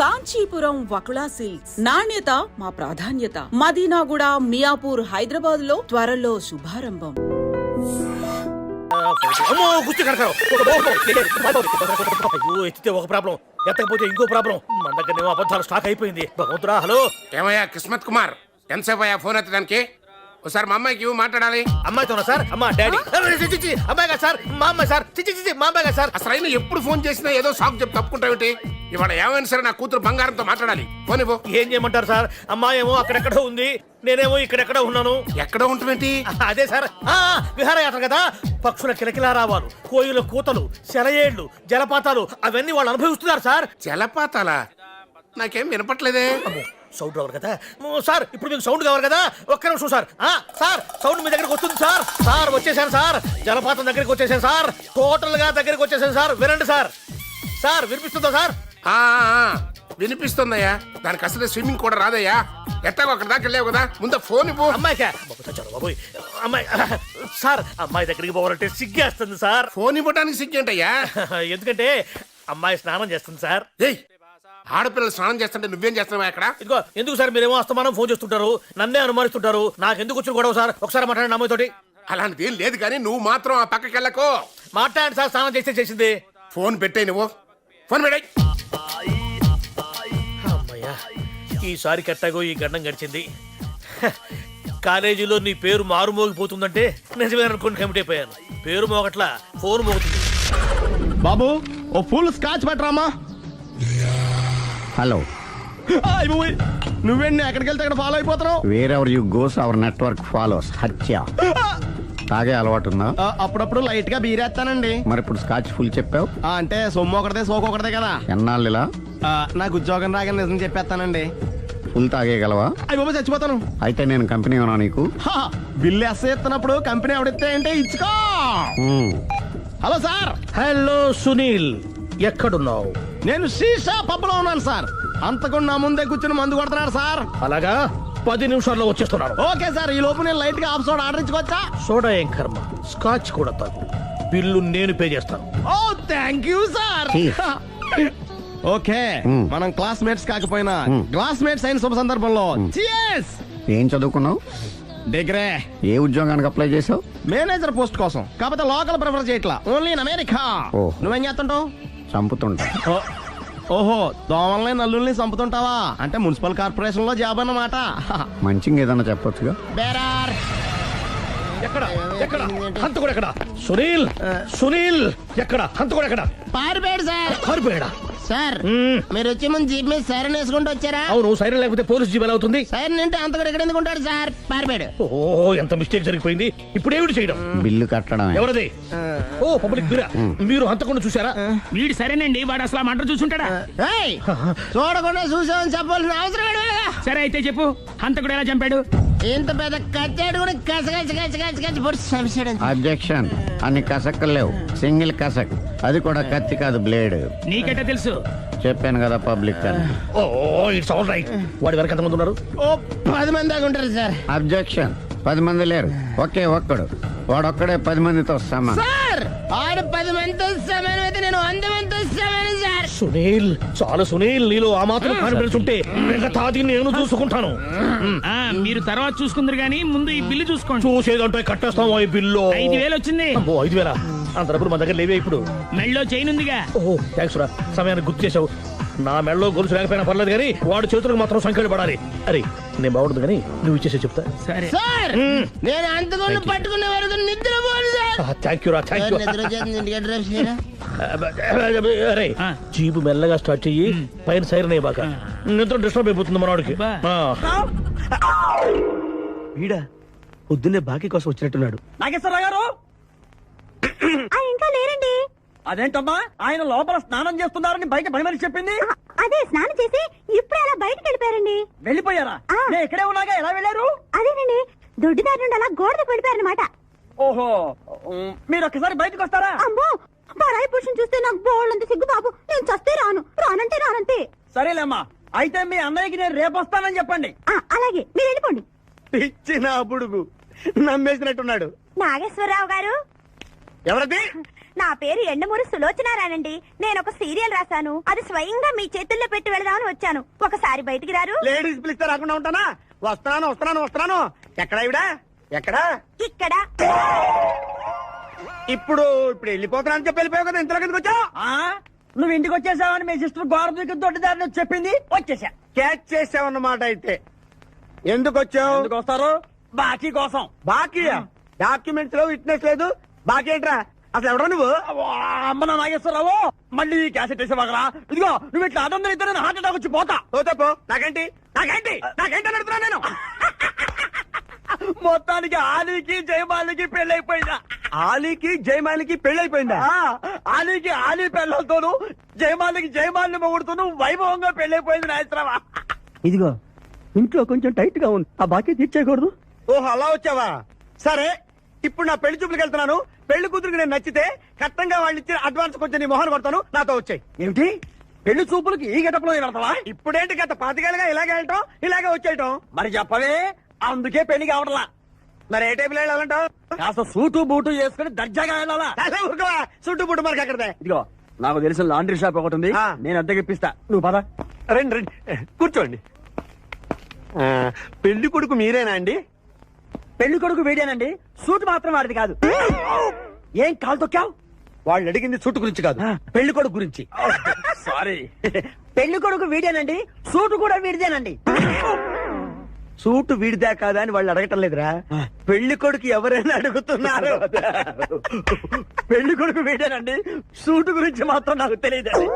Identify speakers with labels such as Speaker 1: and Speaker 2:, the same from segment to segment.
Speaker 1: Kanchipuram Vakula silks నాణ్యత మా ప్రాధాన్యత. మదీనాగూడ, మియాపూర్, హైదరాబాద్ లో త్వరలో శుభారంభం.
Speaker 2: ఎత్తితే ఒక ప్రాబ్లం, ఎత్తకపోతే ఇంకో ప్రాబ్లం. మన దగ్గర అబద్ధాలు స్టాక్ అయిపోయింది. భగవంతుడా. హలో
Speaker 3: ఏమయ్యా కిస్మత్ కుమార్, ఎంతసేపు అయ్యా ఫోన్ ఎత్తడానికి? ఒకసారి మా అమ్మాయికి మాట్లాడాలి.
Speaker 2: అమ్మాయితోనా సార్? అమ్మా డాడీ అమ్మాయి కదా సార్, మా అమ్మాయి సార్. మా అమ్మాయి కదా సార్.
Speaker 3: అసలు అయినా ఎప్పుడు ఫోన్ చేసినా ఏదో సాకు చెప్పి తప్పుకుంటావేంటి? ఇవాళ ఏమైనా సరే నా కూతురు బంగారంతో మాట్లాడాలి. ఫోన్ ఇవ్వు.
Speaker 2: ఏం చేయమంటారు సార్? అమ్మాయి ఏమో అక్కడెక్కడో ఉంది, నేనేమో ఇక్కడెక్కడో ఉన్నాను.
Speaker 3: ఎక్కడ ఉంటావేంటి?
Speaker 2: అదే సార్, విహారయాత్ర కదా. పక్షుల కిలకిలా రావాలు, కోయిల కూతలు, సెలయేళ్లు, జలపాతాలు అవన్నీ వాళ్ళు అనుభవిస్తున్నారు సార్.
Speaker 3: జలపాతాలా? నాకేం వినపట్లేదే.
Speaker 2: సౌండ్ రావాలి కదా సార్. ఇప్పుడు మీకు సౌండ్ కావాలి కదా. ఒక్క నిమిషం సార్. సార్ సౌండ్ మీ దగ్గరికి వస్తుంది సార్. సార్ వచ్చేసాను సార్. జలపాతం దగ్గరికి వచ్చేసాను సార్. టోటల్ గా దగ్గరికి వచ్చేసాను సార్. వినండి సార్. సార్ వినిపిస్తుందా సార్?
Speaker 3: వినిపిస్తుందయ్యా. దానికి అసలు స్విమ్మింగ్ కూడా రాదయ్యా. ఎట్టాగో అక్కడ దాకా వెళ్ళావు కదా, ముందు ఫోన్ ఇవ్వు.
Speaker 2: అమ్మాయికా బాబోయ్. అమ్మాయి సార్, అమ్మాయి దగ్గరికి పోవాలంటే సిగ్గేస్తుంది సార్.
Speaker 3: ఫోన్ ఇవ్వడానికి సిగ్గేంటయ్యా?
Speaker 2: ఎందుకంటే అమ్మాయి స్నానం చేస్తుంది సార్.
Speaker 3: ఏయ్, ఆడపిల్లలు స్నానం చేస్తుంటే నువ్వేం చేస్తున్నావా అక్కడ?
Speaker 2: ఇదిగో ఎందుకు సార్ మీరేమో అస్తమానం ఫోన్ చేస్తుంటారు, నన్నే అనుమానిస్తుంటారు. నాకు ఎందుకు వచ్చిన గొడవ సార్? ఒకసారి మాట్లాడండి అమ్మాయితోటి.
Speaker 3: అలాంటిది ఏం లేదు కానీ నువ్వు మాత్రం ఆ పక్కకి వెళ్ళకో.
Speaker 2: మాట్లాడండి సార్. స్నానం చేస్తే చేసింది.
Speaker 3: ఫోన్ పెట్టాయి నువ్వు. ఫోన్ పెట్టాయి.
Speaker 2: అమ్మయ్యా, ఈసారి కట్టాగో ఈ గండం గడిచింది. కాలేజీలో నీ పేరు మారు మోగిపోతుందంటే నిజమేననుకోని కమిటీ అయిపోయాను. పేరు మోగట్లా, ఫోన్ మోగుతుంది.
Speaker 4: బాబు ఓ ఫుల్ స్కాచ్ పెట్టరామా.
Speaker 5: హలో,
Speaker 4: నువ్వేంటి ఎక్కడికి వెళ్తే అక్కడ ఫాలో అయిపోతున్నావు?
Speaker 5: Wherever you goes our network follows. హత్య. తాగే అలవాటు ఉందా?
Speaker 4: అప్పుడప్పుడు లైట్ గా బీరేస్తానండి.
Speaker 5: మరి ఇప్పుడు స్కాచ్ ఫుల్ చెప్పావు
Speaker 4: అంటే సొమ్ము ఒకటిదే సోకు ఒకటిదే కదా.
Speaker 5: ఎన్నాళ్ళు ఇలా?
Speaker 4: నాకు ఉద్యోగం రాగానే నిజం చెప్పేస్తానండి.
Speaker 5: ఫుల్ తాగేయగలవా?
Speaker 4: అయ్యి బాబు చచ్చిపోతాను.
Speaker 5: అయితే నేను కంపెనీ ఉన్నా నీకు.
Speaker 4: బిల్లు ఎస్ ఎత్తినప్పుడు కంపెనీ ఎవడితే అంటే ఇచ్చుకో. Hello sir.
Speaker 2: హలో సునీల్, ఎక్కడున్నావు?
Speaker 4: నేను శీషా పబ్లో ఉన్నాను సార్. అంతకుండా నా ముందే కూర్చుని మందు కొడుతున్నాడు సార్.
Speaker 2: అలాగా, 10 నిమిషాల్లో వచ్చేస్తున్నాను.
Speaker 4: Okay sir. ఈ లోపు నేను లైట్ గా హాఫ్ సోడా ఆర్డర్ ఇచ్చుకోవచ్చా?
Speaker 2: సోడా ఏం కర్మ, స్కాచ్ కూడా తాగు. బిల్లు నేను పే చేస్తాను.
Speaker 4: ఓ థ్యాంక్ యూ సార్. ఓకే, మనం క్లాస్మేట్స్ కాకపోయినా క్లాస్మేట్స్ అయిన శుభ సందర్భంలో cheers.
Speaker 5: ఏం చదువుకున్నావు?
Speaker 4: డిగ్రీ.
Speaker 5: ఏ ఉద్యోగానికి అప్లై చేసావు?
Speaker 4: మేనేజర్ పోస్ట్ కోసం. కాకపోతే లోకల్ ప్రిఫర్ చేయట్లా, ఓన్లీ ఇన్ అమెరికా. నువ్వేం చేస్తుంటావు?
Speaker 5: చంపుతుంటా.
Speaker 4: ఓహో, దోమల్ని నల్లుల్ని చంపుతుంటావా? అంటే మున్సిపల్ కార్పొరేషన్ లో జాబ్ అన్నమాట.
Speaker 5: మంచిగా ఏదన్నా చెప్పొచ్చుగా.
Speaker 4: బేరార్.
Speaker 2: ఎక్కడ ఎక్కడ హంతకుడు ఎక్కడ? సునీల్, సునీల్ ఎక్కడ? హంతకుడు ఎక్కడ?
Speaker 4: పారిపోయాడు సార్.
Speaker 2: పారిపోయాడా?
Speaker 4: సార్ మీరు వచ్చే ముందు జీప్ మీద సైరన్ వేసుకుంటూ వచ్చారా?
Speaker 2: అవును, సైరన్ లేకపోతే పోలీస్ జీప్ ఎలా అవుతుంది?
Speaker 4: సైరన్ అంటే అంతకుడు ఎక్కడ ఎందుకు ఉంటాడు సార్? పారిపోయాడు.
Speaker 2: ఓ, ఎంత మిస్టేక్ జరిగిపోయింది. ఇప్పుడు ఏమిటి చేయడం?
Speaker 5: బిల్లు కట్టడం.
Speaker 2: ఎవరది? ఓ, పబ్లిక్ బిరా. మీరు హంతకుండా చూసారా?
Speaker 6: వీడు సరేనండి, వాడు అసలు మంట చూసుంటాడా?
Speaker 4: చూడకుండా చూసామని చెప్పాల్సిన అవసరం లేదు.
Speaker 6: సరే అయితే చెప్పు, హంతకుడు ఎలా చంపాడు?
Speaker 4: ఇంత పెద్ద కచ్చాడు కూడా కసగచ్చి.
Speaker 5: అబ్జెక్షన్. అన్ని కసక్కలు లేవు, సింగిల్ కసక్. అది కూడా కత్తి కాదు, బ్లేడ్.
Speaker 6: నీకెట్టా తెలుసు?
Speaker 5: చెప్పాను కదా పబ్లిక్ అని.
Speaker 2: ఓ, ఇట్స్ ఆల్ రైట్. వాడి వరకు ఎంతమంది ఉన్నారు?
Speaker 4: ఓ 10 మంది దాకా ఉంటారు సార్.
Speaker 5: అబ్జెక్షన్. 10 మంది లేరు, ఒకే ఒక్కడు. వాడొక్కడే 10 మందితో సమానం.
Speaker 4: సార్ ఆడు 10 మందితో సమానం అయితే నేను 100 మందితో సమానం సార్.
Speaker 2: సునీల్, చాలా సునీల్, నీలో ఆ మాత్రం కాన్ఫిడెన్స్ ఉంటే మిగతాది నేను చూసుకుంటాను.
Speaker 6: మీరు తర్వాత చూసుకుందరు గానీ ముందు ఈ బిల్లు చూసుకోండి.
Speaker 2: చూసేదంటే కట్టేస్తాం. ఈ బిల్లు
Speaker 6: 5,000 వచ్చింది.
Speaker 2: 5,000? అంత డబ్బులు మన దగ్గర లేవే ఇప్పుడు.
Speaker 6: మెళ్ళో చైన్ ఉందిగా.
Speaker 2: ఓహో, థ్యాంక్స్ రా, సమయానికి గుర్తు చేసావు. నా మెడలో గొలుసు లేకపోయినా పర్లేదు కానీ వాడి చేతులకు మాత్రం సంఖ్యలు పడాలి. అరే, నేను బాగుండదు కానీ నువ్వు ఇచ్చేసే చెప్తా.
Speaker 6: సరే
Speaker 4: సార్, నేను అంతకుండా పట్టుకునే వరకు నిద్రపోను సార్.
Speaker 2: థ్యాంక్ యూ రా, థ్యాంక్ యూ. అరే, జీపు మెల్లగా స్టార్ట్ చెయ్యి, పైన సైరన్ అయ్యి బాగా. నిద్ర డిస్టర్బ్ అయిపోతుంది మనవాడికి. వీడా పొద్దున్నే బాకీ కోసం వచ్చినట్టున్నాడు.
Speaker 7: నాగేశ్వరరావు గారు
Speaker 8: ఇంకా లేరండి.
Speaker 7: అదేంటమ్మా, ఆయన లోపల స్నానం చేస్తున్నారని బయట భయమని చెప్పింది.
Speaker 8: అదే స్నానం చేసి ఇప్పుడు అలా బయటకు వెళ్ళిపోయారండి.
Speaker 7: వెళ్ళిపోయారా? నేను ఇక్కడే ఉన్నాగా, ఎలా వెళ్ళారు?
Speaker 8: అదేనండి, దొడ్డిదారి నుండి అలా గోడకు వెళ్ళిపోయారనమాట.
Speaker 7: ఓహో, మీరు ఒక్కసారి బయటకు వస్తారా?
Speaker 8: అమ్మో, పరాయి పురుషుని చూస్తే నాకు బోళ్ళంత సిగ్గు బాబు. నేను చస్తే రాను, రానంటే రానంతే.
Speaker 7: సరేలేమ్మా, అయితే మీ అన్నయ్యకి నేను రేపు వస్తానని చెప్పండి.
Speaker 8: అలాగే, మీరు వెళ్ళిపోండి.
Speaker 4: ఇచ్చిన బుడుగు నమ్మేసినట్టున్నాడు.
Speaker 8: నాగేశ్వరరావు గారు,
Speaker 4: ఎవరది?
Speaker 8: నా పేరు ఎండమూరి సులోచనారానండి. నేను ఒక సీరియల్ రాశాను. అది స్వయంగా మీ చేతుల్లో పెట్టి వెళదామని వచ్చాను. ఒకసారి బయటికి రారు?
Speaker 7: లేడీస్ పిలిస్తే రాకుండా ఉంటానా? వస్తున్నాను. ఎక్కడ ఇవిడా? ఎక్కడా?
Speaker 8: ఇక్కడ.
Speaker 7: ఇప్పుడు వెళ్ళిపోతున్నాను చెప్పి వెళ్ళిపోయావు కదా, ఇంతలో కిందకి వచ్చావు. నువ్వు ఇంటికి వచ్చేసావని మీ సిస్టర్ గోడ దూకి దొడ్డిదారిని వచ్చి చెప్పింది, వచ్చేసా. క్యాచ్ చేసావన్నమాట. అయితే ఎందుకు వచ్చావు? ఎందుకు వస్తారు? బాకీ కోసం. బాకీయా? డాక్యుమెంట్స్ లో విట్నెస్ లేదు, బాకీ ఏంట్రా? అసలు ఎవరా నువ్వు? అమ్మ నా నాగేశ్వరరావు, మళ్ళీ క్యాసెట్ వేసేవాగరా? ఇదిగో నువ్వు ఇట్లా అదొందరు ఇద్దరు హార్ట్ అటాక్ వచ్చి పోతా. పోతే నాకేంటి అడుగుతున్నా నేను. మొత్తానికి ఆలీకి జయమాలికి పెళ్ళైపోయిందా? ఆలీకి జయమాలికి పెళ్ళైపోయిందా? ఆలీకి ఆలీ పెళ్ళతోను, జయమాలికి జయమాలిని మొగుడుతోను వైభవంగా పెళ్ళైపోయింది నాయత్రవా. ఇదిగో ఇంట్లో కొంచెం టైట్ గా ఉంది, ఆ బాకీ తీర్చేయకూడదు. ఓహో అలా వచ్చావా? సరే, ఇప్పుడు నా పెళ్లి చూపులకు వెళ్తున్నాను. పెళ్లి కూతురికి నేను నచ్చితే కట్టంగా వాళ్ళు ఇచ్చిన అడ్వాన్స్ కొంచెం నీ మొహన్ కొడతాను, నాతో వచ్చాయి. ఏమిటి పెళ్లి చూపులకి ఈ గెటప్ లో వెళ్తావా? ఇప్పుడేంటి గత 5 ఏళ్ళుగా ఇలాగే వెళ్ళటం, ఇలాగే వచ్చేయటం. మరి చెప్పవే, అందుకే పెళ్లి కావట్లా. మరి ఏ టైపులో వెళ్ళాలంటావు? కాస్త సూటు బూటు వేసుకుని దర్జాగా వెళ్ళాలా? ఊరుకోవా, సూటు బూటు మనకి అక్కడదే. ఇదిగో నాకు తెలిసిన లాండ్రీ షాప్ ఒకటి ఉంది, నేను అద్దెకి ఇప్పిస్తా. నువ్వు పద. రండి కూర్చోండి. పెళ్లి కొడుకు మీరేనా అండి? పెళ్లి కొడుకు వీడేనండి, సూట్ మాత్రం వాడిది కాదు. ఏం కాలు తొక్కావు? వాళ్ళు అడిగింది సూట్ గురించి కాదు, పెళ్లి కొడుకు గురించి. సారీ. పెళ్లి కొడుకు వీడేనండి, సూట్ కూడా వీడిదేనండి. సూటు వీడిదా కాదా అని వాళ్ళు అడగటం లేదురా, పెళ్లి కొడుకు ఎవరైనా అడుగుతున్నారు. పెళ్లి కొడుకు వీడేనండి, సూటు గురించి మాత్రం నాకు తెలియదండి.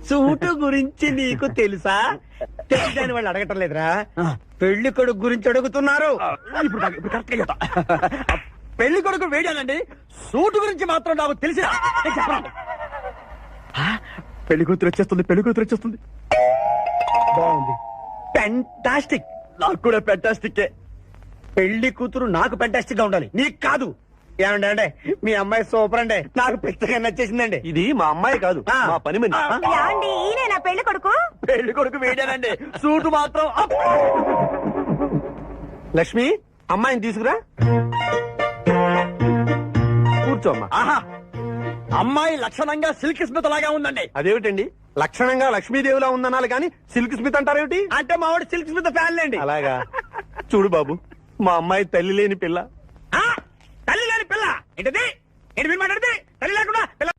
Speaker 7: సూటు గురించి నీకు తెలుసా? తెలియదని వాళ్ళు అడగటం లేదురా, పెళ్లి కొడుకు గురించి అడుగుతున్నారు. ఇప్పుడు కరెక్ట్ గా చెప్తా. పెళ్లి కొడుకు వేడానండి, సూటు గురించి మాత్రం నాకు తెలిసిన. పెళ్లి కూతురు వచ్చేస్తుంది. బాగుంది, ఫెంటాస్టిక్. నాకు కూడా ఫెంటాస్టిక్. పెళ్లి కూతురు నాకు ఫెంటాస్టిక్ గా ఉండాలి, నీకు కాదు. ఏమండి అంటే మీ అమ్మాయి సూపర్ అండి, నాకు పెద్దగా నచ్చేసిందండి. ఇది మా అమ్మాయి కాదు, మా పని మనిషి.
Speaker 8: ఏమండి, ఈయన నా పెళ్లి కొడుకు?
Speaker 7: పెళ్లి కొడుకు వేడానండి, సూటు మాత్రం. లక్ష్మి, అమ్మాయిని తీసుకురా. కూర్చోమ్మా. ఆహా, అమ్మాయి లక్షణంగా సిల్క్ స్మిత్ లాగా ఉందండి. అదేమిటండి, లక్షణంగా లక్ష్మీదేవిలా ఉందనాలి కానీ సిల్క్ స్మిత్ అంటారేమిటి? అంటే మా వాడు సిల్క్ స్మిత్ ఫ్యాన్ లేండి. అలాగా? చూడు బాబు, మా అమ్మాయి తల్లి లేని పిల్ల. తల్లి లేని పిల్ల ఏంటది? ఏంటి మీరు మాట్లాడితే? తల్లి లేకుండా పిల్ల.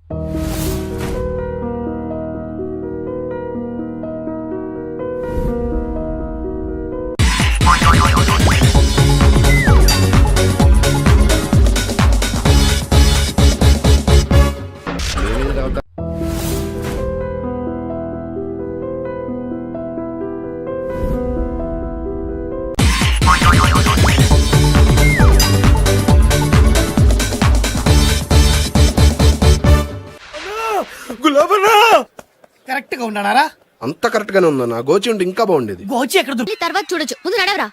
Speaker 2: కరెక్ట్ గా ఉన్నారా?
Speaker 9: అంత కరెక్ట్ గానే ఉందా? నా గోచి ఉంటే ఇంకా బాగుండేది.
Speaker 2: గోచి ఎక్కడ
Speaker 8: తర్వాత చూడొచ్చు, ముందు నడవరా.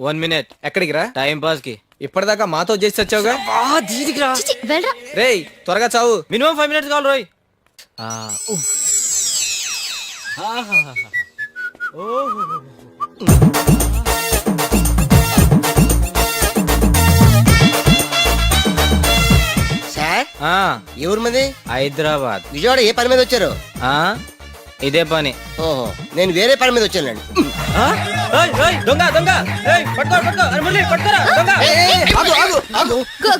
Speaker 10: 1 minute. ఎక్కడికి రా? టైం పాస్ కి. ఇప్పటిదాకా మాతో చేసి వచ్చావుగా.
Speaker 8: వెళ్ళరా.
Speaker 10: రేయ్ త్వరగా చావు, మినిమం 5 minutes కావాలి రోయ్.
Speaker 11: సార్, ఎవరి మంది?
Speaker 10: హైదరాబాద్.
Speaker 11: విజయవాడ ఏ పని మీద వచ్చారు?
Speaker 10: ఇదే పని.
Speaker 11: ఓహో, నేను వేరే పని మీద వచ్చానండి.
Speaker 10: దొంగ దొంగ, పట్టుకో పట్టుకో, మురళి పట్టుకోరా దొంగ.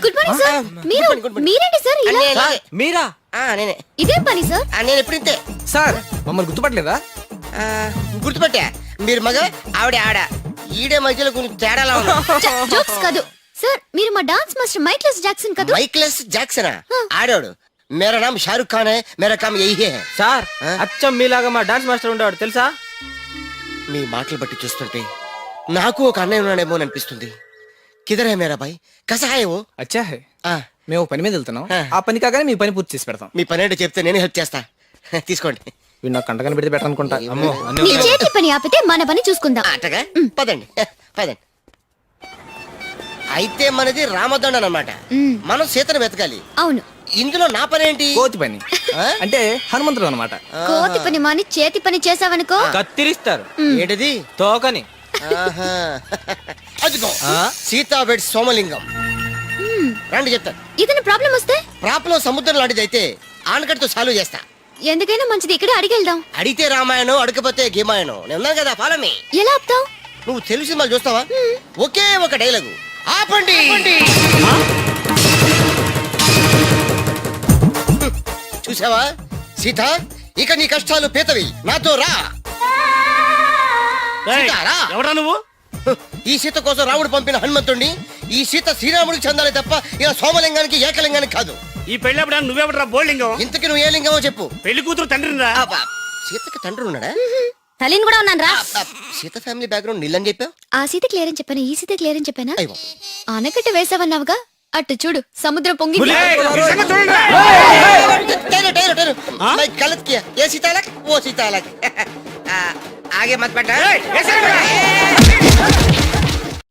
Speaker 8: Good morning sir. మీరేంటి సార్ ఇలా?
Speaker 10: మీరా?
Speaker 11: నేనే.
Speaker 8: ఇదేం పని సార్?
Speaker 11: నేను ఎప్పుడు ఇంతే
Speaker 10: సార్. మమ్మల్ని గుర్తుపట్టలేదా?
Speaker 11: గుర్తుపట్టా, మీరు మగ ఆవిడ ఆడ, ఈడే మధ్యలో కొంచెం తేడాలా ఉన్నా.
Speaker 8: జోక్స్ కాదు సార్, మీరు మా డాన్స్ మాస్టర్ మైక్లెస్ జాక్సన్ కదా?
Speaker 11: మైక్లెస్ జాక్సనా? ఆడాడు. మేరా నామ్ షారుఖ్ ఖాన్ హై, మేరా కామ్ యహీ హై.
Speaker 10: సార్, అచ్చం మీలాగా మా డాన్స్ మాస్టర్ ఉండేవాడు తెలుసా?
Speaker 11: మీ మాటలు బట్టి చూస్తుంటే నాకు ఒక అన్నయ్య ఉన్నాడేమో అనిపిస్తుంది. కిదర్ హై మేరా భాయ్, కసా హై వో?
Speaker 10: అచ్చా హై. మేము పని మీద వెళ్తున్నాం, ఆ పని కాగానే మీ పని పూర్తి చేసి పెడతాం.
Speaker 11: మీ పని ఏంటో చెప్తే నేను హెల్ప్ చేస్తా. తీసుకోండి.
Speaker 10: వీడు నాకు కంటకని పెడితే పెట్టనుకుంటా. అమ్మో,
Speaker 8: మీ చేతి పని ఆపితే మన పని చూసుకుందాం.
Speaker 11: అట్టగా పదండి పదండి. అయితే మనది రామదండ అన్నమాట. మనం సీతను వెతకాలి.
Speaker 8: అవును.
Speaker 11: ఇందులో నా పని ఏంటి?
Speaker 10: కోతి పని, అంటే హనుమంతుడు అనమాట.
Speaker 8: కోతి పని మాని చేతి పని చేసావనుకో
Speaker 10: కత్తిరిస్తారు.
Speaker 11: ఏంటిది?
Speaker 10: తోకని.
Speaker 11: అదిగో సీతా వెడ్ సోమలింగం రండి చెప్తాను.
Speaker 8: ఏదైనా ప్రాబ్లం వస్తే
Speaker 11: ప్రాప్లో సముద్రం లాంటిది అయితే ఆనకటితో సాల్వ్ చేస్తా.
Speaker 8: ఎందుకైనా మంచిది ఇక్కడే అడిగి వెళ్దాం.
Speaker 11: అడిగితే రామాయణం అడగపోతే గీమాయణం. నేను ఉన్నాను కదా ఫాలోని.
Speaker 8: ఎలా ఆపుతావు?
Speaker 11: నువ్వు తెలుగు సినిమాలు చూస్తావా? ఒకే ఒక డైలాగు, ఆపండి. చూసావా సీత, ఇక నీ కష్టాలు పేతవి, నాతో రా. సీత, రా.
Speaker 2: ఎవరా నువ్వు?
Speaker 11: ఈ సీత కోసం రాముడు పంపిన హనుమంతుణ్ణి. ఈ సీత శ్రీరాముడికి చెందాలి తప్ప ఇలా సోమలింగానికి ఏకలింగానికి కాదు.
Speaker 2: ఈ పెళ్ళప్పుడు నువ్వెవడరా బోల్డింగం?
Speaker 11: ఇంతకి నువ్వు ఏ లింగమో చెప్పు.
Speaker 2: పెళ్లి కూతురు తండ్రిరా?
Speaker 11: అబ్బా, సీతకి తండ్రి ఉన్నాడా?
Speaker 8: తల్లిని కూడా ఉన్నాను రా.
Speaker 11: సీత ఫ్యామిలీ బ్యాక్గ్రౌండ్ నీళ్ళని చెప్పావు.
Speaker 8: ఆ సీత క్లియర్ అని చెప్పాను, ఈ సీత క్లియర్ అని చెప్పానా?
Speaker 11: అయ్యో.
Speaker 8: ఆనకట్ట వేసావన్నావుగా, అటు చూడు సముద్రం పొంగి.
Speaker 11: ठहरो ठहरो ठहरो, मैं गलत किया. ये सीता अलग, वो सीता अलग. आगे मत बैठा.